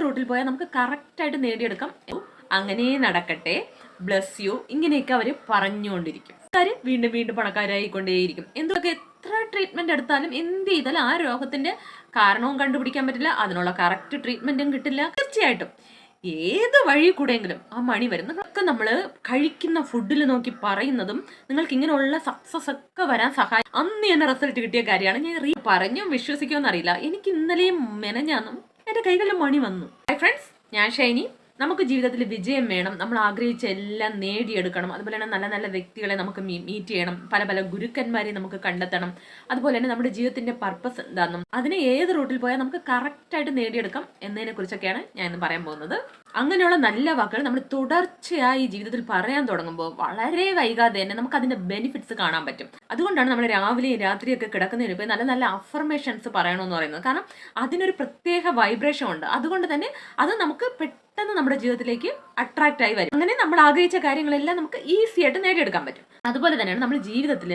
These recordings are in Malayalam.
റൂട്ടിൽ പോയാൽ നമുക്ക് കറക്റ്റായിട്ട് നേടിയെടുക്കാം. അങ്ങനെ നടക്കട്ടെ, ബ്ലസ് യു, ഇങ്ങനെയൊക്കെ അവർ പറഞ്ഞുകൊണ്ടിരിക്കും. വീണ്ടും വീണ്ടും പണക്കാരായിക്കൊണ്ടേയിരിക്കും. എന്തൊക്കെ എത്ര ട്രീറ്റ്മെന്റ് എടുത്താലും എന്ത് ചെയ്താലും ആ രോഗത്തിന്റെ കാരണവും കണ്ടുപിടിക്കാൻ പറ്റില്ല, അതിനുള്ള കറക്റ്റ് ട്രീറ്റ്മെന്റും കിട്ടില്ല. തീർച്ചയായിട്ടും ഏത് വഴി കൂടെയെങ്കിലും ആ മണി വരും. നിങ്ങളൊക്കെ നമ്മൾ കഴിക്കുന്ന ഫുഡിൽ നോക്കി പറയുന്നതും നിങ്ങൾക്ക് ഇങ്ങനെയുള്ള സക്സസ് ഒക്കെ വരാൻ സഹായം. അന്ന് തന്നെ റിസൾട്ട് കിട്ടിയ കാര്യമാണ്. ഞാൻ പറഞ്ഞും വിശ്വസിക്കുമെന്ന് അറിയില്ല, എനിക്ക് ഇന്നലെയും മെനഞ്ഞാന്നും എൻ്റെ കൈകളിൽ മണി വന്നു. ഹൈ ഫ്രണ്ട്സ്, ഞാൻ ഷൈനി. നമുക്ക് ജീവിതത്തിൽ വിജയം വേണം, നമ്മൾ ആഗ്രഹിച്ച എല്ലാം നേടിയെടുക്കണം. അതുപോലെ തന്നെ നല്ല നല്ല വ്യക്തികളെ നമുക്ക് മീറ്റ് ചെയ്യണം, പല പല ഗുരുക്കന്മാരെ നമുക്ക് കണ്ടെത്തണം. അതുപോലെ തന്നെ നമ്മുടെ ജീവിതത്തിന്റെ പർപ്പസ് എന്താണെന്നും അതിനെ ഏത് റൂട്ടിൽ പോയാൽ നമുക്ക് കറക്റ്റായിട്ട് നേടിയെടുക്കാം എന്നതിനെ കുറിച്ചൊക്കെയാണ് ഞാൻ ഇന്ന് പറയാൻ പോകുന്നത്. അങ്ങനെയുള്ള നല്ല വാക്കുകൾ നമ്മൾ തുടർച്ചയായി ജീവിതത്തിൽ പറയാൻ തുടങ്ങുമ്പോൾ വളരെ വൈകാതെ തന്നെ നമുക്ക് അതിന്റെ ബെനിഫിറ്റ്സ് കാണാൻ പറ്റും. അതുകൊണ്ടാണ് നമ്മൾ രാവിലെയും രാത്രിയൊക്കെ കിടക്കുന്നതിന് മുമ്പ് നല്ല നല്ല അഫർമേഷൻസ് പറയണമെന്ന് പറയുന്നത്. കാരണം അതിനൊരു പ്രത്യേക വൈബ്രേഷൻ ഉണ്ട്. അതുകൊണ്ട് തന്നെ അത് നമുക്ക് പെട്ടെന്ന് നമ്മുടെ ജീവിതത്തിലേക്ക് അട്രാക്റ്റ് ആയി വരും. അങ്ങനെ നമ്മൾ ആഗ്രഹിച്ച കാര്യങ്ങളെല്ലാം നമുക്ക് ഈസി ആയിട്ട് നേടിയെടുക്കാൻ പറ്റും. അതുപോലെ തന്നെയാണ് നമ്മൾ ജീവിതത്തിൽ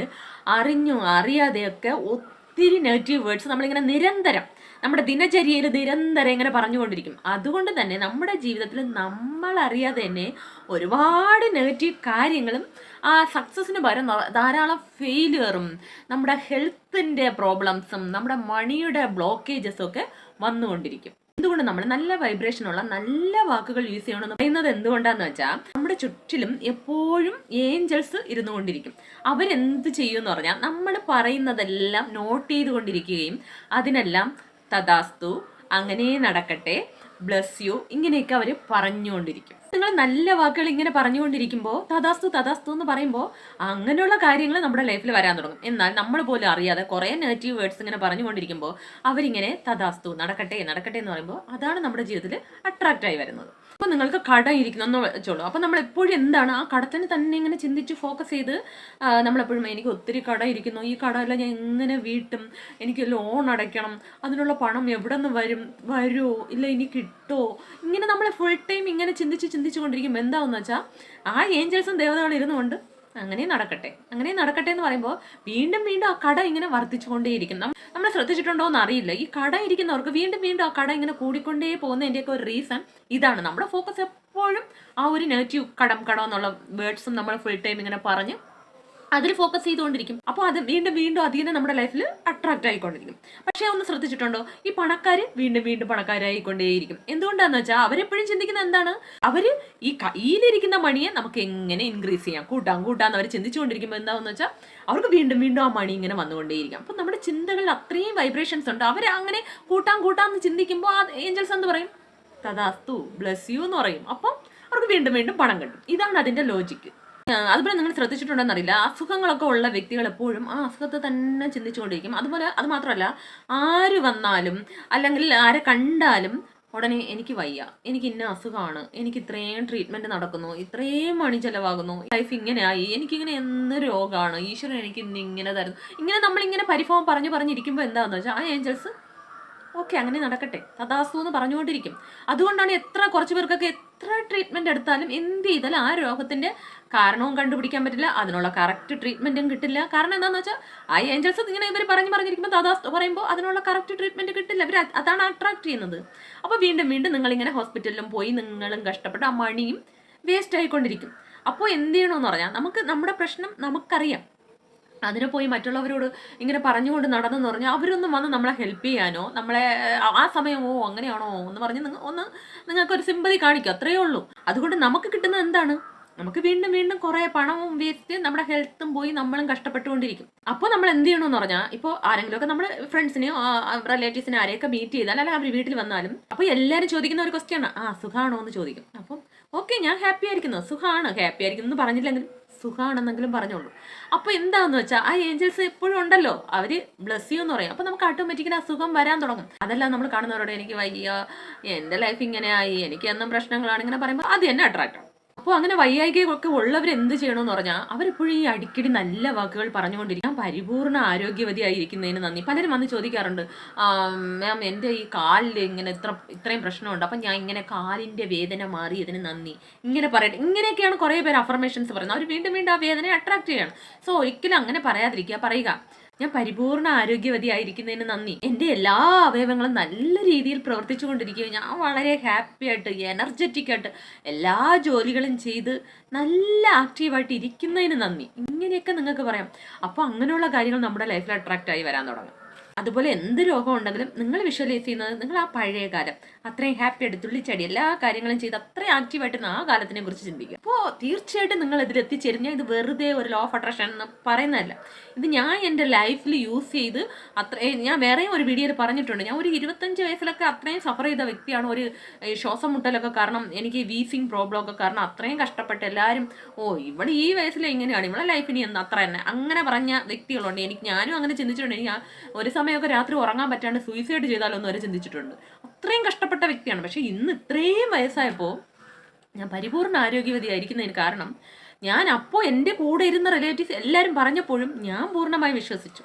അറിഞ്ഞോ അറിയാതെയൊക്കെ ഒത്തിരി നെഗറ്റീവ് വേർഡ്സ് നമ്മളിങ്ങനെ നിരന്തരം നമ്മുടെ ദിനചര്യയിൽ നിരന്തരം ഇങ്ങനെ പറഞ്ഞുകൊണ്ടിരിക്കും. അതുകൊണ്ട് തന്നെ നമ്മുടെ ജീവിതത്തിൽ നമ്മൾ അറിയാതെ തന്നെ ഒരുപാട് നെഗറ്റീവ് കാര്യങ്ങളും ആ സക്സസിന് പകരം ധാരാളം ഫെയിലിയറും നമ്മുടെ ഹെൽത്തിൻ്റെ പ്രോബ്ലംസും നമ്മുടെ മണിയുടെ ബ്ലോക്കേജസും ഒക്കെ വന്നുകൊണ്ടിരിക്കും. എന്തുകൊണ്ട് നമ്മൾ നല്ല വൈബ്രേഷനുള്ള നല്ല വാക്കുകൾ യൂസ് ചെയ്യണമെന്ന് പറയുന്നത് എന്തുകൊണ്ടാന്ന് വെച്ചാൽ നമ്മുടെ ചുറ്റിലും എപ്പോഴും ഏഞ്ചൽസ് ഇരുന്നു കൊണ്ടിരിക്കും. അവരെന്ത് ചെയ്യുമെന്ന് പറഞ്ഞാൽ നമ്മൾ പറയുന്നതെല്ലാം നോട്ട് ചെയ്തുകൊണ്ടിരിക്കുകയും അതിനെല്ലാം തഥാസ്തു, അങ്ങനെ നടക്കട്ടെ, ബ്ലസ് യു, ഇങ്ങനെയൊക്കെ അവർ പറഞ്ഞുകൊണ്ടിരിക്കും. നിങ്ങൾ നല്ല വാക്കുകൾ ഇങ്ങനെ പറഞ്ഞുകൊണ്ടിരിക്കുമ്പോൾ തഥാസ്തു തഥാസ്തു എന്ന് പറയുമ്പോൾ അങ്ങനെയുള്ള കാര്യങ്ങൾ നമ്മുടെ ലൈഫിൽ വരാൻ തുടങ്ങും. എന്നാൽ നമ്മൾ പോലും അറിയാതെ കുറേ നെഗറ്റീവ് വേർഡ്സ് ഇങ്ങനെ പറഞ്ഞുകൊണ്ടിരിക്കുമ്പോൾ അവരിങ്ങനെ തഥാസ്തു, നടക്കട്ടെ നടക്കട്ടെ എന്ന് പറയുമ്പോൾ അതാണ് നമ്മുടെ ജീവിതത്തിൽ അട്രാക്റ്റായി വരുന്നത്. അപ്പോൾ നിങ്ങൾക്ക് കടം ഇരിക്കുന്നു വെച്ചോളൂ. അപ്പോൾ നമ്മൾ എപ്പോഴും എന്താണ് ആ കടത്തിന് തന്നെ ഇങ്ങനെ ചിന്തിച്ച് ഫോക്കസ് ചെയ്ത് നമ്മളെപ്പോഴും എനിക്ക് ഒത്തിരി കടം ഇരിക്കുന്നു, ഈ കടമെല്ലാം ഞാൻ എങ്ങനെ വീട്ടും, എനിക്ക് ലോൺ അടയ്ക്കണം, അതിനുള്ള പണം എവിടെ നിന്ന് വരുമോ ഇല്ല ഇനി കിട്ടുമോ, ഇങ്ങനെ നമ്മൾ ഫുൾ ടൈം ഇങ്ങനെ ചിന്തിച്ചു കൊണ്ടിരിക്കുമ്പോൾ എന്താണെന്ന് വെച്ചാൽ ആ ഏഞ്ചൽസും ദേവതകളും ഇരുന്നുകൊണ്ട് അങ്ങനെ നടക്കട്ടെ അങ്ങനെ നടക്കട്ടെ എന്ന് പറയുമ്പോൾ വീണ്ടും വീണ്ടും ആ കട ഇങ്ങനെ വർദ്ധിച്ചുകൊണ്ടേയിരിക്കും. നമ്മൾ ശ്രദ്ധിച്ചിട്ടുണ്ടോ എന്ന് അറിയില്ല, ഈ കട ഇരിക്കുന്നവർക്ക് വീണ്ടും വീണ്ടും ആ കട ഇങ്ങനെ കൂടിക്കൊണ്ടേ പോകുന്നതിൻ്റെയൊക്കെ ഒരു റീസൺ ഇതാണ്. നമ്മുടെ ഫോക്കസ് എപ്പോഴും ആ ഒരു നെഗറ്റീവ് കടം എന്നുള്ള വേർഡ്സും നമ്മൾ ഫുൾ ടൈം ഇങ്ങനെ പറഞ്ഞ് അതിൽ ഫോക്കസ് ചെയ്തുകൊണ്ടിരിക്കും. അപ്പോൾ അത് വീണ്ടും വീണ്ടും അതിനെ നമ്മുടെ ലൈഫിൽ അട്രാക്റ്റ് ആയിക്കൊണ്ടിരിക്കും. പക്ഷേ ഒന്ന് ശ്രദ്ധിച്ചിട്ടുണ്ടോ, ഈ പണക്കാർ വീണ്ടും വീണ്ടും പണക്കാരായിക്കൊണ്ടേയിരിക്കും. എന്തുകൊണ്ടാന്ന് വെച്ചാൽ അവരെപ്പോഴും ചിന്തിക്കുന്നത് എന്താണ്, അവര് ഈ കയ്യിലിരിക്കുന്ന മണിയെ നമുക്ക് എങ്ങനെ ഇൻക്രീസ് ചെയ്യാം, കൂട്ടാന്ന് അവർ ചിന്തിച്ചുകൊണ്ടിരിക്കുമ്പോൾ എന്താണെന്ന് വെച്ചാൽ അവർക്ക് വീണ്ടും വീണ്ടും ആ മണി ഇങ്ങനെ വന്നുകൊണ്ടേയിരിക്കും. അപ്പം നമ്മുടെ ചിന്തകളിൽ അത്രയും വൈബ്രേഷൻസ് ഉണ്ട്. അവർ അങ്ങനെ കൂട്ടാന്ന് ചിന്തിക്കുമ്പോൾ ആ ഏഞ്ചൽസ് എന്ന് പറയും തഥാസ്തു, ബ്ലസ് യു എന്ന് പറയും. അപ്പം അവർക്ക് വീണ്ടും വീണ്ടും പണം കിട്ടും. ഇതാണ് അതിന്റെ ലോജിക്ക്. അതുപോലെ നിങ്ങൾ ശ്രദ്ധിച്ചിട്ടുണ്ടോന്ന് അറിയില്ല, അസുഖങ്ങളൊക്കെ ഉള്ള വ്യക്തികൾ എപ്പോഴും ആ അസുഖത്തെ തന്നെ ചിന്തിച്ചുകൊണ്ടിരിക്കും. അതുപോലെ അത് മാത്രമല്ല, ആര് വന്നാലും അല്ലെങ്കിൽ ആരെ കണ്ടാലും ഉടനെ എനിക്ക് വയ്യ, എനിക്ക് ഇന്ന അസുഖമാണ്, എനിക്ക് ഇത്രയും ട്രീറ്റ്മെന്റ് നടക്കുന്നു, ഇത്രയും മണി ചെലവാകുന്നു, ലൈഫ് ഇങ്ങനെ ആയി, എനിക്കിങ്ങനെ എന്ന് രോഗമാണ്, ഈശ്വരൻ എനിക്ക് ഇങ്ങനെ തരുന്നു, ഇങ്ങനെ നമ്മളിങ്ങനെ പരിഭവം പറഞ്ഞിരിക്കുമ്പോൾ എന്താണെന്ന് വെച്ചാൽ ആ ഏഞ്ചൽസ് ഓക്കെ അങ്ങനെ നടക്കട്ടെ തഥാസ്തു എന്ന് പറഞ്ഞുകൊണ്ടിരിക്കും. അതുകൊണ്ടാണ് കുറച്ച് പേർക്കൊക്കെ എത്ര ട്രീറ്റ്മെന്റ് എടുത്താലും എന്ത് ചെയ്താലും ആ രോഗത്തിന്റെ കാരണവും കണ്ടുപിടിക്കാൻ പറ്റില്ല, അതിനുള്ള കറക്റ്റ് ട്രീറ്റ്മെന്റും കിട്ടില്ല. കാരണം എന്താണെന്ന് വെച്ചാൽ ആ ഏഞ്ചൽസ് ഇങ്ങനെ ഇവർ പറഞ്ഞിരിക്കുമ്പോൾ തഥാസ്തു പറയുമ്പോൾ അതിനുള്ള കറക്റ്റ് ട്രീറ്റ്മെന്റ് കിട്ടില്ല. ഇവർ അതാണ് അട്രാക്ട് ചെയ്യുന്നത്. അപ്പോൾ വീണ്ടും വീണ്ടും നിങ്ങളിങ്ങനെ ഹോസ്പിറ്റലിലും പോയി നിങ്ങളും കഷ്ടപ്പെട്ട് ആ മണിയും വേസ്റ്റ് ആയിക്കൊണ്ടിരിക്കും. അപ്പോൾ എന്ത് ചെയ്യണമെന്ന് പറഞ്ഞാൽ നമ്മുടെ പ്രശ്നം നമുക്കറിയാം. അതിനെ പോയി മറ്റുള്ളവരോട് ഇങ്ങനെ പറഞ്ഞുകൊണ്ട് നടന്നെന്ന് പറഞ്ഞാൽ അവരൊന്നും വന്ന് നമ്മളെ ഹെൽപ്പ് ചെയ്യാനോ നമ്മളെ ആ സമയമോ അങ്ങനെയാണോ എന്ന് പറഞ്ഞ് നിങ്ങൾക്കൊരു സിമ്പതി കാണിക്കും, അത്രയേ ഉള്ളൂ. അതുകൊണ്ട് നമുക്ക് കിട്ടുന്നത് എന്താണ്, നമുക്ക് വീണ്ടും വീണ്ടും കുറേ പണവും വേസ്റ്റ്, നമ്മുടെ ഹെൽത്തും പോയി നമ്മളും കഷ്ടപ്പെട്ടുകൊണ്ടിരിക്കും. അപ്പോൾ നമ്മൾ എന്ത് ചെയ്യണമെന്ന് പറഞ്ഞാൽ ഇപ്പോൾ ആരെങ്കിലുമൊക്കെ നമ്മുടെ ഫ്രണ്ട്സിനെയോ റിലേറ്റീവ്സിനെ ആരെയൊക്കെ മീറ്റ് ചെയ്താൽ അല്ലെങ്കിൽ അവർ വീട്ടിൽ വന്നാലും അപ്പോൾ എല്ലാവരും ചോദിക്കുന്ന ഒരു ക്വസ്റ്റ്യൻ ആണ്, സുഖമാണോ എന്ന് ചോദിക്കും. അപ്പം ഓക്കെ ഞാൻ ഹാപ്പി ആയിരിക്കുന്നു, സുഖമാണ്, ഹാപ്പി ആയിരിക്കുന്നു എന്ന് പറഞ്ഞില്ലെങ്കിലും സുഖമാണെന്നെങ്കിലും പറഞ്ഞോളൂ. അപ്പോൾ എന്താണെന്ന് വെച്ചാൽ ആ ഏഞ്ചൽസ് എപ്പോഴും ഉണ്ടല്ലോ, അവർ ബ്ലസ് യു എന്ന് പറയും. അപ്പോൾ നമുക്ക് ഓട്ടോമാറ്റിക്കലി ആ സുഖം വരാൻ തുടങ്ങും. അതെല്ലാം നമ്മൾ കാണുന്നവരോട് എനിക്ക് വയ്യ, എൻ്റെ ലൈഫ് ഇങ്ങനെ ആയി, എനിക്ക് എന്നും പ്രശ്നങ്ങളാണ് ഇങ്ങനെ പറയുമ്പോൾ അത് തന്നെ അട്രാക്റ്റ്. അപ്പോൾ അങ്ങനെ വയ്യായികയൊക്കെ ഉള്ളവർ എന്ത് ചെയ്യണമെന്ന് പറഞ്ഞാൽ അവരെപ്പോഴും ഈ അടിക്കടി നല്ല വാക്കുകൾ പറഞ്ഞുകൊണ്ടിരിക്കും. പരിപൂർണ്ണ ആരോഗ്യവതിയായിരിക്കുന്നതിന് നന്ദി. പലരും വന്ന് ചോദിക്കാറുണ്ട്, മാം എൻ്റെ ഈ കാലിൽ ഇങ്ങനെ ഇത്രയും പ്രശ്നമുണ്ട്, അപ്പം ഞാൻ ഇങ്ങനെ കാലിൻ്റെ വേദന മാറിയതിന് നന്ദി ഇങ്ങനെ പറയട്ടെ. ഇങ്ങനെയൊക്കെയാണ് കുറേ പേര് അഫർമേഷൻസ് പറയുന്നത്. അവർ വീണ്ടും വീണ്ടും ആ വേദനയെ അട്രാക്ട് ചെയ്യണം. സോ ഒരിക്കലും അങ്ങനെ പറയാതിരിക്കുക, പറയുക ഞാൻ പരിപൂർണ്ണ ആരോഗ്യവതിയായിരിക്കുന്നതിന് നന്ദി. എൻ്റെ എല്ലാ അവയവങ്ങളും നല്ല രീതിയിൽ പ്രവർത്തിച്ചു കൊണ്ടിരിക്കുകയും ഞാൻ വളരെ ഹാപ്പി ആയിട്ട് എനർജറ്റിക് ആയിട്ട് എല്ലാ ജോലികളും ചെയ്ത് നല്ല ആക്റ്റീവായിട്ട് ഇരിക്കുന്നതിന് നന്ദി. ഇങ്ങനെയൊക്കെ നിങ്ങൾക്ക് പറയാം. അപ്പോൾ അങ്ങനെയുള്ള കാര്യങ്ങൾ നമ്മുടെ ലൈഫിൽ അട്രാക്റ്റ് ആയി വരാൻ തുടങ്ങും. അതുപോലെ എന്ത് രോഗം ഉണ്ടെങ്കിലും നിങ്ങൾ വിഷ്വലൈസ് ചെയ്യുന്നത് നിങ്ങൾ ആ പഴയ കാലം അത്രയും ഹാപ്പി ആയിട്ട് തുള്ളിച്ചാടി എല്ലാ കാര്യങ്ങളും ചെയ്ത് അത്രയും ആക്റ്റീവായിട്ട് ആ കാലത്തിനെ കുറിച്ച് ചിന്തിക്കുക. അപ്പോൾ തീർച്ചയായിട്ടും നിങ്ങൾ ഇതിൽ എത്തിച്ചേരും. ഞാൻ ഇത് വെറുതെ ഒരു ലോ ഓഫ് അട്രാക്ഷൻ എന്ന് പറയുന്നതല്ല. ഇത് ഞാൻ എൻ്റെ ലൈഫിൽ യൂസ് ചെയ്ത് ഞാൻ വേറെയും ഒരു വീഡിയോയിൽ പറഞ്ഞിട്ടുണ്ട്. ഞാൻ ഒരു 25 വയസ്സിലൊക്കെ അത്രയും സഫർ ചെയ്ത വ്യക്തിയാണ്. ഒരു ശ്വാസം മുട്ടലൊക്കെ കാരണം, എനിക്ക് വീസിങ് പ്രോബ്ലം ഒക്കെ കാരണം അത്രയും കഷ്ടപ്പെട്ട് എല്ലാവരും ഇവിടെ ഈ വയസ്സിൽ ഇങ്ങനെയാണ്, ഇവിടെ ലൈഫിന് എന്താ അത്ര തന്നെ അങ്ങനെ പറഞ്ഞ വ്യക്തികളുണ്ട്. ഞാനും അങ്ങനെ ചിന്തിച്ചിട്ടുണ്ട്. ഞാൻ ഒരു സമയമൊക്കെ രാത്രി ഉറങ്ങാൻ പറ്റാണ്ട് സൂയിസൈഡ് ചെയ്താലോ എന്ന് വരെ ചിന്തിച്ചിട്ടുണ്ട്. അത്രയും കഷ്ടപ്പെട്ട വ്യക്തിയാണ്. പക്ഷെ ഇന്ന് ഇത്രയും വയസ്സായപ്പോൾ ഞാൻ പരിപൂർണ്ണ ആരോഗ്യവതിയായിരിക്കുന്നതിന് കാരണം ഞാൻ അപ്പോൾ എൻ്റെ കൂടെ ഇരുന്ന റിലേറ്റീവ്സ് എല്ലാവരും പറഞ്ഞപ്പോഴും ഞാൻ പൂർണ്ണമായി വിശ്വസിച്ചു.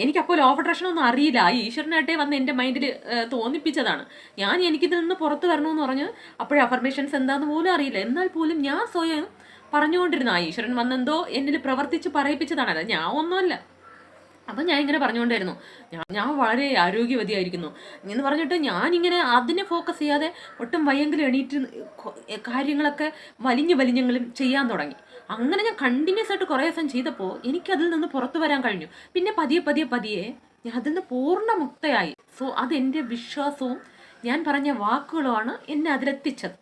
എനിക്കപ്പോൾ ലോ ഓഫ് അട്രാക്ഷൻ ഒന്നും അറിയില്ല. ആ ഈശ്വരനായിട്ടേ വന്ന് എൻ്റെ മൈൻഡിൽ തോന്നിപ്പിച്ചതാണ്. എനിക്കിതിൽ നിന്ന് പുറത്ത് വരണമെന്ന് പറഞ്ഞ് അപ്പോഴേ അഫർമേഷൻസ് എന്താണെന്ന് പോലും അറിയില്ല. എന്നാൽ പോലും ഞാൻ സ്വയം പറഞ്ഞുകൊണ്ടിരുന്നു. ആ ഈശ്വരൻ വന്നെന്തോ എന്നിൽ പ്രവർത്തിച്ച് പറയിപ്പിച്ചതാണ്. അല്ല, ഞാൻ ഒന്നുമല്ല. അപ്പം ഞാൻ ഇങ്ങനെ പറഞ്ഞുകൊണ്ടായിരുന്നു, ഞാൻ വളരെ ആരോഗ്യവതിയായിരിക്കുന്നു എന്ന് പറഞ്ഞിട്ട് ഞാനിങ്ങനെ അതിനെ ഫോക്കസ് ചെയ്യാതെ ഒട്ടും വയ്യെങ്കിലും എണീറ്റ് കാര്യങ്ങളൊക്കെ വലിഞ്ഞെങ്കിലും ചെയ്യാൻ തുടങ്ങി. അങ്ങനെ ഞാൻ കണ്ടിന്യൂസ് ആയിട്ട് കുറേ ദിവസം ചെയ്തപ്പോൾ എനിക്കതിൽ നിന്ന് പുറത്തു വരാൻ കഴിഞ്ഞു. പിന്നെ പതിയെ ഞാൻ അതിൽ നിന്ന് പൂർണ്ണ മുക്തയായി. സോ അതെൻ്റെ വിശ്വാസവും ഞാൻ പറഞ്ഞ വാക്കുകളുമാണ് എന്നെ അതിലെത്തിച്ചത്.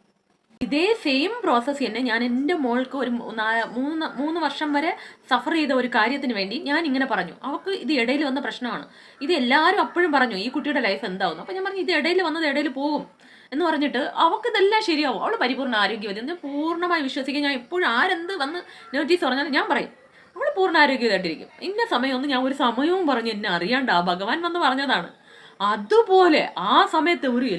ഇതേ സെയിം പ്രോസസ്സ് തന്നെ ഞാൻ എൻ്റെ മോൾക്ക് ഒരു 3 വർഷം വരെ സഫർ ചെയ്ത ഒരു കാര്യത്തിന് വേണ്ടി ഞാൻ ഇങ്ങനെ പറഞ്ഞു. അവൾക്ക് ഇത് ഇടയിൽ വന്ന പ്രശ്നമാണ്. ഇത് എല്ലാവരും അപ്പോഴും പറഞ്ഞു ഈ കുട്ടിയുടെ ലൈഫ് എന്താവുന്നു. അപ്പം ഞാൻ പറഞ്ഞു ഇത് ഇടയിൽ വന്നത് ഇടയിൽ പോകും എന്ന് പറഞ്ഞിട്ട് അവൾക്ക് ഇതെല്ലാം ശരിയാവും, അവൾ പരിപൂർണ്ണ ആരോഗ്യവതി എന്ന് പൂർണ്ണമായി വിശ്വസിക്കുക. ഞാൻ എപ്പോഴും ആരെന്ത് വന്ന് നോട്ടീസ് പറഞ്ഞാലും ഞാൻ പറയും അവൾ പൂർണ്ണ ആരോഗ്യമായിട്ടിരിക്കും. ഇന്ന സമയമൊന്നും ഞാൻ ഒരു സമയവും പറഞ്ഞു എന്നെ അറിയാണ്ട് ആ ഭഗവാൻ വന്ന് പറഞ്ഞതാണ്. അതുപോലെ ആ സമയത്ത് ഒരു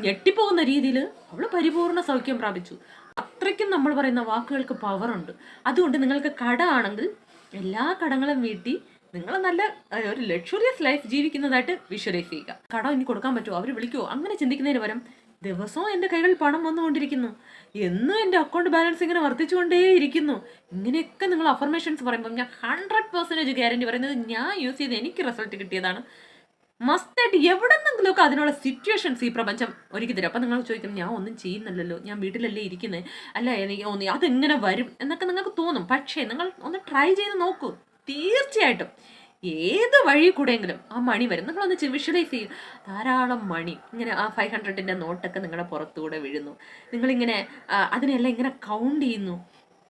ഞെട്ടിപ്പോകുന്ന രീതിയിൽ അവൾ പരിപൂർണ്ണ സൗഖ്യം പ്രാപിച്ചു. അത്രയ്ക്കും നമ്മൾ പറയുന്ന വാക്കുകൾക്ക് പവറുണ്ട്. അതുകൊണ്ട് നിങ്ങൾക്ക് കട ആണെങ്കിൽ എല്ലാ കടങ്ങളും വീട്ടി നിങ്ങൾ നല്ല ഒരു ലക്ഷറിയസ് ലൈഫ് ജീവിക്കുന്നതായിട്ട് വിഷ്വലൈസ് ചെയ്യുക. കടം ഇനി കൊടുക്കാൻ പറ്റുമോ, അവർ വിളിക്കുമോ, അങ്ങനെ ചിന്തിക്കുന്നതിന് പകരം ദിവസവും എൻ്റെ കൈകളിൽ പണം വന്നുകൊണ്ടിരിക്കുന്നു, എന്നും എൻ്റെ അക്കൗണ്ട് ബാലൻസ് ഇങ്ങനെ വർദ്ധിച്ചുകൊണ്ടേയിരിക്കുന്നു. ഇങ്ങനെയൊക്കെ നിങ്ങൾ അഫർമേഷൻസ് പറയുമ്പോൾ ഞാൻ 100% ഗ്യാരണ്ടി പറയുന്നത് ഞാൻ യൂസ് ചെയ്ത് എനിക്ക് റിസൾട്ട് കിട്ടിയതാണ്. മസ്റ്റായിട്ട് എവിടെന്നെങ്കിലുമൊക്കെ അതിനുള്ള സിറ്റുവേഷൻസ് ഈ പ്രപഞ്ചം ഒരുക്കി തരും. അപ്പം നിങ്ങൾ ചോദിക്കും ഞാൻ ഒന്നും ചെയ്യുന്നില്ലല്ലോ, ഞാൻ വീട്ടിലല്ലേ ഇരിക്കുന്നത്, അല്ല എനിക്ക് അതെങ്ങനെ വരും എന്നൊക്കെ നിങ്ങൾക്ക് തോന്നും. പക്ഷേ നിങ്ങൾ ഒന്ന് ട്രൈ ചെയ്ത് നോക്കൂ. തീർച്ചയായിട്ടും ഏത് വഴി കൂടെയെങ്കിലും ആ മണി വരും. നിങ്ങളൊന്ന് വിഷ്വലൈസ് ചെയ്യും. ധാരാളം മണി ഇങ്ങനെ ആ 500ൻ്റെ നോട്ടൊക്കെ നിങ്ങളുടെ പുറത്തുകൂടെ വീഴുന്നു. നിങ്ങളിങ്ങനെ അതിനെല്ലാം ഇങ്ങനെ കൗണ്ട് ചെയ്യുന്നു.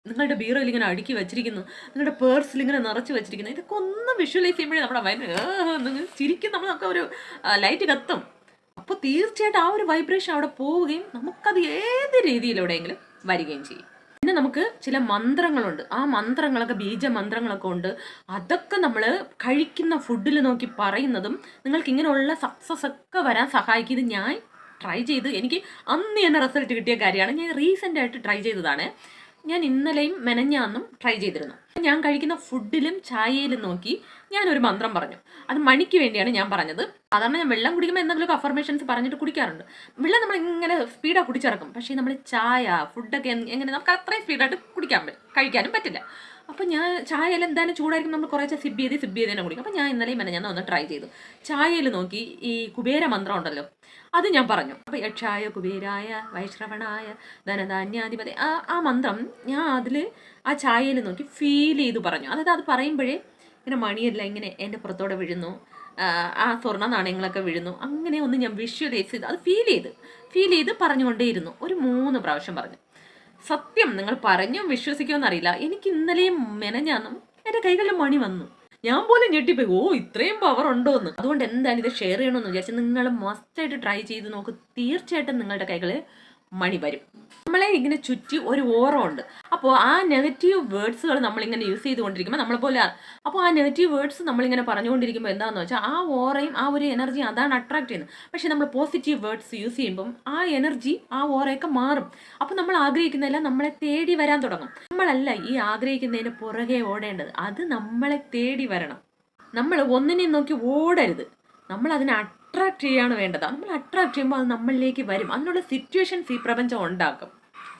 നിങ്ങളുടെ ബീറോയിൽ ഇങ്ങനെ അടുക്കി വെച്ചിരിക്കുന്നു, നിങ്ങളുടെ പേഴ്സിൽ ഇങ്ങനെ നിറച്ച് വെച്ചിരിക്കുന്നു. ഇതൊക്കെ ഒന്ന് വിഷ്വലൈസ് ചെയ്യുമ്പോഴേ നമ്മുടെ നിങ്ങൾ ചിരിക്കും, നമ്മളൊക്കെ ഒരു ലൈറ്റ് കത്തും. അപ്പോൾ തീർച്ചയായിട്ടും ആ ഒരു വൈബ്രേഷൻ അവിടെ പോവുകയും നമുക്കത് ഏത് രീതിയിലൂടെയെങ്കിലും വരികയും ചെയ്യും. പിന്നെ നമുക്ക് ചില മന്ത്രങ്ങളുണ്ട്. ആ മന്ത്രങ്ങളൊക്കെ ബീജമന്ത്രങ്ങളൊക്കെ ഉണ്ട്. അതൊക്കെ നമ്മൾ കഴിക്കുന്ന ഫുഡിൽ നോക്കി പറയുന്നതും നിങ്ങൾക്ക് ഇങ്ങനെയുള്ള സക്സസ് ഒക്കെ വരാൻ സഹായിക്കും. ഇത് ഞാൻ ട്രൈ ചെയ്ത് എനിക്ക് അന്ന് തന്നെ റിസൾട്ട് കിട്ടിയ കാര്യമാണ്. ഞാൻ റീസെൻ്റായിട്ട് ട്രൈ ചെയ്തതാണ്. ഞാൻ ഇന്നലെയും മെനഞ്ഞാന്നും ട്രൈ ചെയ്തിരുന്നു. ഞാൻ കഴിക്കുന്ന ഫുഡിലും ചായയിലും നോക്കി ഞാനൊരു മന്ത്രം പറഞ്ഞു. അത് മണിക്ക് വേണ്ടിയാണ് ഞാൻ പറഞ്ഞത്. സാധാരണ ഞാൻ വെള്ളം കുടിക്കുമ്പോൾ എന്തെങ്കിലുമൊക്കെ അഫർമേഷൻസ് പറഞ്ഞിട്ട് കുടിക്കാറുണ്ട്. വെള്ളം നമ്മൾ ഇങ്ങനെ സ്പീഡാണ് കുടിച്ചിറക്കും. പക്ഷേ നമ്മൾ ചായ ഫുഡൊക്കെ എങ്ങനെ നമുക്ക് അത്രയും സ്പീഡായിട്ട് കഴിക്കാനും പറ്റില്ല. അപ്പോൾ ഞാൻ ചായയിൽ എന്തായാലും ചൂടായിരിക്കും, നമ്മൾ കുറേശ്ശെ സിബ് ചെയ്ത് തന്നെ കുടിക്കും. അപ്പോൾ ഞാൻ ഇന്നലെയും മെനഞ്ഞാന്നും ഒന്ന് ട്രൈ ചെയ്തു. ചായയിൽ നോക്കി ഈ കുബേര മന്ത്രം ഉണ്ടല്ലോ, അത് ഞാൻ പറഞ്ഞു. അപ്പോൾ യക്ഷായ കുബേരായ വൈശ്രവണായ ധനധാന്യാധിപതി ആ മന്ത്രം ഞാൻ അതിൽ ആ ചായയിൽ നോക്കി ഫീൽ ചെയ്ത് പറഞ്ഞു. അതായത് അത് പറയുമ്പോഴേ ഇങ്ങനെ മണിയല്ല ഇങ്ങനെ എൻ്റെ പുറത്തോടെ വീഴുന്നു, ആ സ്വർണ്ണ നാണയങ്ങളൊക്കെ വീഴുന്നു. അങ്ങനെ ഒന്ന് ഞാൻ വിഷ്വലൈസ് ചെയ്ത് അത് ഫീൽ ചെയ്ത് പറഞ്ഞുകൊണ്ടേയിരുന്നു. ഒരു 3 പ്രാവശ്യം പറഞ്ഞു. സത്യം നിങ്ങൾ പറഞ്ഞും വിശ്വസിക്കുമെന്നറിയില്ല, എനിക്ക് ഇന്നലെയും മെനഞ്ഞാന്നും എൻ്റെ കൈകളിൽ മണി വന്നു. ഞാൻ പോലും ഞെട്ടിപ്പോയി, ഇത്രയും പവർ ഉണ്ടോ എന്ന്. അതുകൊണ്ട് എന്തായാലും ഇത് ഷെയർ ചെയ്യണമെന്ന് വിചാരിച്ചാൽ നിങ്ങൾ മസ്റ്റായിട്ട് ട്രൈ ചെയ്ത് നോക്ക്. തീർച്ചയായിട്ടും നിങ്ങളുടെ കൈകളിൽ മണി വരും. നമ്മളെ ഇങ്ങനെ ചുറ്റി ഒരു ഓറ ഉണ്ട്. അപ്പോൾ ആ നെഗറ്റീവ് വേർഡ്സുകൾ നമ്മളിങ്ങനെ യൂസ് ചെയ്തുകൊണ്ടിരിക്കുമ്പോൾ നമ്മളെപ്പോലെ അപ്പോൾ ആ നെഗറ്റീവ് വേർഡ്സ് നമ്മളിങ്ങനെ പറഞ്ഞുകൊണ്ടിരിക്കുമ്പോൾ എന്താണെന്ന് വെച്ചാൽ ആ ഓറയും ആ ഒരു എനർജി അതാണ് അട്രാക്ട് ചെയ്യുന്നത്. പക്ഷേ നമ്മൾ പോസിറ്റീവ് വേർഡ്സ് യൂസ് ചെയ്യുമ്പം ആ എനർജി ആ ഓറയൊക്കെ മാറും. അപ്പോൾ നമ്മൾ ആഗ്രഹിക്കുന്നതെല്ലാം നമ്മളെ തേടി വരാൻ തുടങ്ങും. നമ്മളല്ല ഈ ആഗ്രഹിക്കുന്നതിന് പുറകെ ഓടേണ്ടത്, അത് നമ്മളെ തേടി വരണം. നമ്മൾ ഒന്നിനെയും നോക്കി ഓടരുത്, നമ്മൾ അതിനെ അട്രാക്ട് ചെയ്യാണ് വേണ്ടത്. നമ്മൾ അട്രാക്ട് ചെയ്യുമ്പോൾ അത് നമ്മളിലേക്ക് വരും. അതിനുള്ള സിറ്റുവേഷൻസ് ഈ പ്രപഞ്ചം ഉണ്ടാക്കും.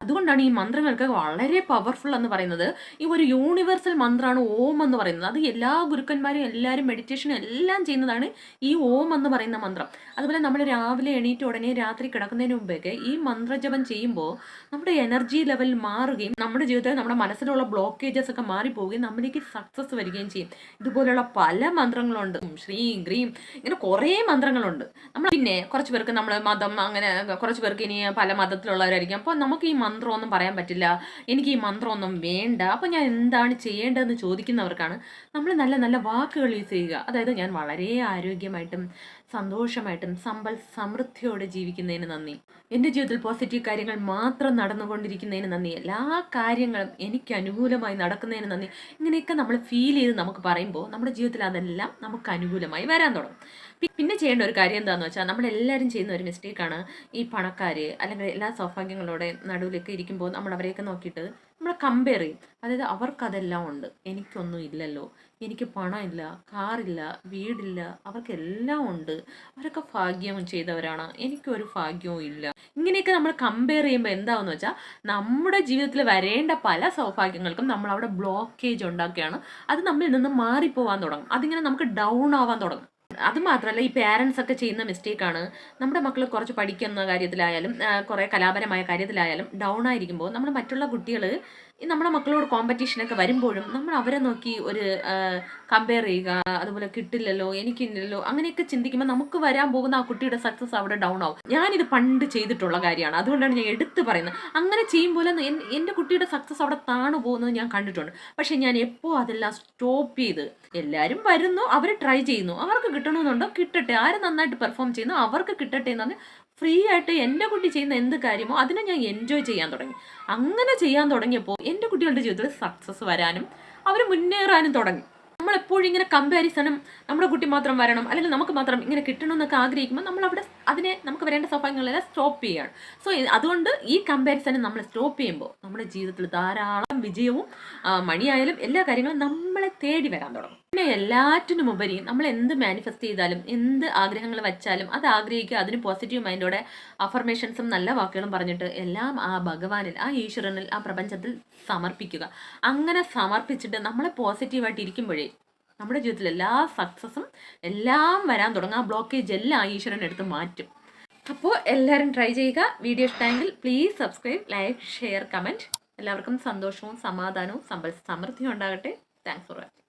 അതുകൊണ്ടാണ് ഈ മന്ത്രങ്ങൾക്ക് വളരെ പവർഫുൾ എന്ന് പറയുന്നത്. ഈ ഒരു യൂണിവേഴ്സൽ മന്ത്രമാണ് ഓം എന്ന് പറയുന്നത്. അത് എല്ലാ ഗുരുക്കന്മാരും എല്ലാവരും മെഡിറ്റേഷനും എല്ലാം ചെയ്യുന്നതാണ് ഈ ഓം എന്ന് പറയുന്ന മന്ത്രം. അതുപോലെ നമ്മൾ രാവിലെ എണീറ്റ ഉടനെ രാത്രി കിടക്കുന്നതിന് മുമ്പേക്ക് ഈ മന്ത്രജപം ചെയ്യുമ്പോൾ നമ്മുടെ എനർജി ലെവൽ മാറുകയും നമ്മുടെ ജീവിതത്തിൽ നമ്മുടെ മനസ്സിലുള്ള ബ്ലോക്കേജസ് ഒക്കെ മാറിപ്പോവുകയും നമ്മളിലേക്ക് സക്സസ് വരികയും ചെയ്യും. ഇതുപോലുള്ള പല മന്ത്രങ്ങളുണ്ട്. ശ്രീം ഗ്രീം ഇങ്ങനെ കുറേ മന്ത്രങ്ങളുണ്ട്. നമ്മൾ പിന്നെ കുറച്ച് പേർക്ക് നമ്മൾ മതം അങ്ങനെ കുറച്ച് പേർക്ക് ഇനി പല മതത്തിലുള്ളവരായിരിക്കും. അപ്പോൾ നമുക്ക് ഈ മന്ത്രമൊന്നും പറയാൻ പറ്റില്ല, എനിക്ക് ഈ മന്ത്രമൊന്നും വേണ്ട, അപ്പോൾ ഞാൻ എന്താണ് ചെയ്യേണ്ടതെന്ന് ചോദിക്കുന്നവർക്കാണ് നമ്മൾ നല്ല നല്ല വാക്കുകൾ യൂസ് ചെയ്യുക. അതായത് ഞാൻ വളരെ ആരോഗ്യമായിട്ടും സന്തോഷമായിട്ടും സമൃദ്ധിയോടെ ജീവിക്കുന്നതിന് നന്ദി, എൻ്റെ ജീവിതത്തിൽ പോസിറ്റീവ് കാര്യങ്ങൾ മാത്രം നടന്നുകൊണ്ടിരിക്കുന്നതിന് നന്ദി, എല്ലാ കാര്യങ്ങളും എനിക്ക് അനുകൂലമായി നടക്കുന്നതിന് നന്ദി. ഇങ്ങനെയൊക്കെ നമ്മൾ ഫീൽ ചെയ്ത് നമുക്ക് പറയുമ്പോൾ നമ്മുടെ ജീവിതത്തിൽ അതെല്ലാം നമുക്ക് അനുകൂലമായി വരാൻ തുടങ്ങും. പിന്നെ ചെയ്യേണ്ട ഒരു കാര്യം എന്താണെന്ന് വെച്ചാൽ നമ്മളെല്ലാവരും ചെയ്യുന്ന ഒരു മിസ്റ്റേക്കാണ് ഈ പണക്കാർ അല്ലെങ്കിൽ എല്ലാ സൗഭാഗ്യങ്ങളോടെ നടുവിലൊക്കെ ഇരിക്കുമ്പോൾ നമ്മൾ അവരെയൊക്കെ നോക്കിയിട്ട് നമ്മൾ കമ്പയർ ചെയ്യും. അതായത് അവർക്കതെല്ലാം ഉണ്ട്, എനിക്കൊന്നും ഇല്ലല്ലോ, എനിക്ക് പണമില്ല, കാറില്ല, വീടില്ല, അവർക്കെല്ലാം ഉണ്ട്, അവരൊക്കെ ഭാഗ്യവും ചെയ്തവരാണ്, എനിക്കൊരു ഭാഗ്യവും ഇല്ല. ഇങ്ങനെയൊക്കെ നമ്മൾ കമ്പയർ ചെയ്യുമ്പോൾ എന്താണെന്ന് വെച്ചാൽ നമ്മുടെ ജീവിതത്തിൽ വരേണ്ട പല സൗഭാഗ്യങ്ങൾക്കും നമ്മൾ അവിടെ ബ്ലോക്കേജ് ഉണ്ടാക്കുകയാണ്. അത് നമ്മളിൽ നിന്ന് മാറിപ്പോവാൻ തുടങ്ങും. അതിങ്ങനെ നമുക്ക് ഡൗൺ ആവാൻ തുടങ്ങും. അത് മാത്രമല്ല, ഈ പാരൻസ് ഒക്കെ ചെയ്യുന്ന മിസ്റ്റേക്കാണ്, നമ്മുടെ മക്കൾ കുറച്ച് പഠിക്കുന്ന കാര്യത്തിലായാലും കുറേ കലാപരമായ കാര്യത്തിലായാലും ഡൗൺ ആയിരിക്കുമ്പോൾ നമ്മൾ മറ്റുള്ള കുട്ടികൾ നമ്മുടെ മക്കളോട് കോമ്പറ്റീഷനൊക്കെ വരുമ്പോഴും നമ്മൾ അവരെ നോക്കി ഒരു കമ്പയർ ചെയ്യുക, അതുപോലെ കിട്ടില്ലല്ലോ, എനിക്കില്ലല്ലോ, അങ്ങനെയൊക്കെ ചിന്തിക്കുമ്പോൾ നമുക്ക് വരാൻ പോകുന്ന ആ കുട്ടിയുടെ സക്സസ് അവിടെ ഡൗൺ ആവും. ഞാനിത് പണ്ട് ചെയ്തിട്ടുള്ള കാര്യമാണ്, അതുകൊണ്ടാണ് ഞാൻ എടുത്തു പറയുന്നത്. അങ്ങനെ ചെയ്യുമ്പോൾ എൻ്റെ കുട്ടിയുടെ സക്സസ് അവിടെ താണു പോകുന്നത് ഞാൻ കണ്ടിട്ടുണ്ട്. പക്ഷെ ഞാൻ എപ്പോൾ അതെല്ലാം സ്റ്റോപ്പ് ചെയ്ത് എല്ലാവരും വരുന്നു, അവർ ട്രൈ ചെയ്യുന്നു, അവർക്ക് കിട്ടണമെന്നുണ്ടോ കിട്ടട്ടെ, ആര് നന്നായിട്ട് പെർഫോം ചെയ്യുന്നു അവർക്ക് കിട്ടട്ടെ എന്ന് പറഞ്ഞ് ഫ്രീ ആയിട്ട് എൻ്റെ കുട്ടി ചെയ്യുന്ന എന്ത് കാര്യമോ അതിനെ ഞാൻ എൻജോയ് ചെയ്യാൻ തുടങ്ങി. അങ്ങനെ ചെയ്യാൻ തുടങ്ങിയപ്പോൾ എൻ്റെ കുട്ടികളുടെ ജീവിതത്തിൽ സക്സസ് വരാനും അവർ മുന്നേറാനും തുടങ്ങി. നമ്മളെപ്പോഴും ഇങ്ങനെ കമ്പാരിസണും നമ്മുടെ കുട്ടി മാത്രം വരണം അല്ലെങ്കിൽ നമുക്ക് മാത്രം ഇങ്ങനെ കിട്ടണമെന്നൊക്കെ ആഗ്രഹിക്കുമ്പോൾ നമ്മൾ അവിടെ അതിനെ നമുക്ക് വരേണ്ട സൗഭാഗ്യങ്ങളെല്ലാം സ്റ്റോപ്പ് ചെയ്യുകയാണ്. സോ അതുകൊണ്ട് ഈ കമ്പാരിസനെ നമ്മൾ സ്റ്റോപ്പ് ചെയ്യുമ്പോൾ നമ്മുടെ ജീവിതത്തിൽ ധാരാളം വിജയവും മണിയായാലും എല്ലാ കാര്യങ്ങളും നമ്മളെ തേടി വരാൻ തുടങ്ങും. പിന്നെ എല്ലാറ്റിനും ഉപരി നമ്മൾ എന്ത് മാനിഫെസ്റ്റ് ചെയ്താലും എന്ത് ആഗ്രഹങ്ങൾ വെച്ചാലും അത് ആഗ്രഹിക്കുക, അതിന് പോസിറ്റീവ് മൈൻഡോടെ അഫർമേഷൻസും നല്ല വാക്കുകളും പറഞ്ഞിട്ട് എല്ലാം ആ ഭഗവാനിൽ, ആ ഈശ്വരനിൽ, ആ പ്രപഞ്ചത്തിൽ സമർപ്പിക്കുക. അങ്ങനെ സമർപ്പിച്ചിട്ട് നമ്മളെ പോസിറ്റീവായിട്ട് ഇരിക്കുമ്പോഴേ നമ്മുടെ ജീവിതത്തിൽ എല്ലാ സക്സസും എല്ലാം വരാൻ തുടങ്ങും. ആ ബ്ലോക്കേജ് എല്ലാം ഈശ്വരൻ എടുത്ത് മാറ്റും. അപ്പോൾ എല്ലാവരും ട്രൈ ചെയ്യുക. വീഡിയോ ഇഷ്ടമെങ്കിൽ please subscribe, like, share, comment. എല്ലാവർക്കും സന്തോഷവും സമാധാനവും സമൃദ്ധിയും ഉണ്ടാകട്ടെ. Thanks for watching.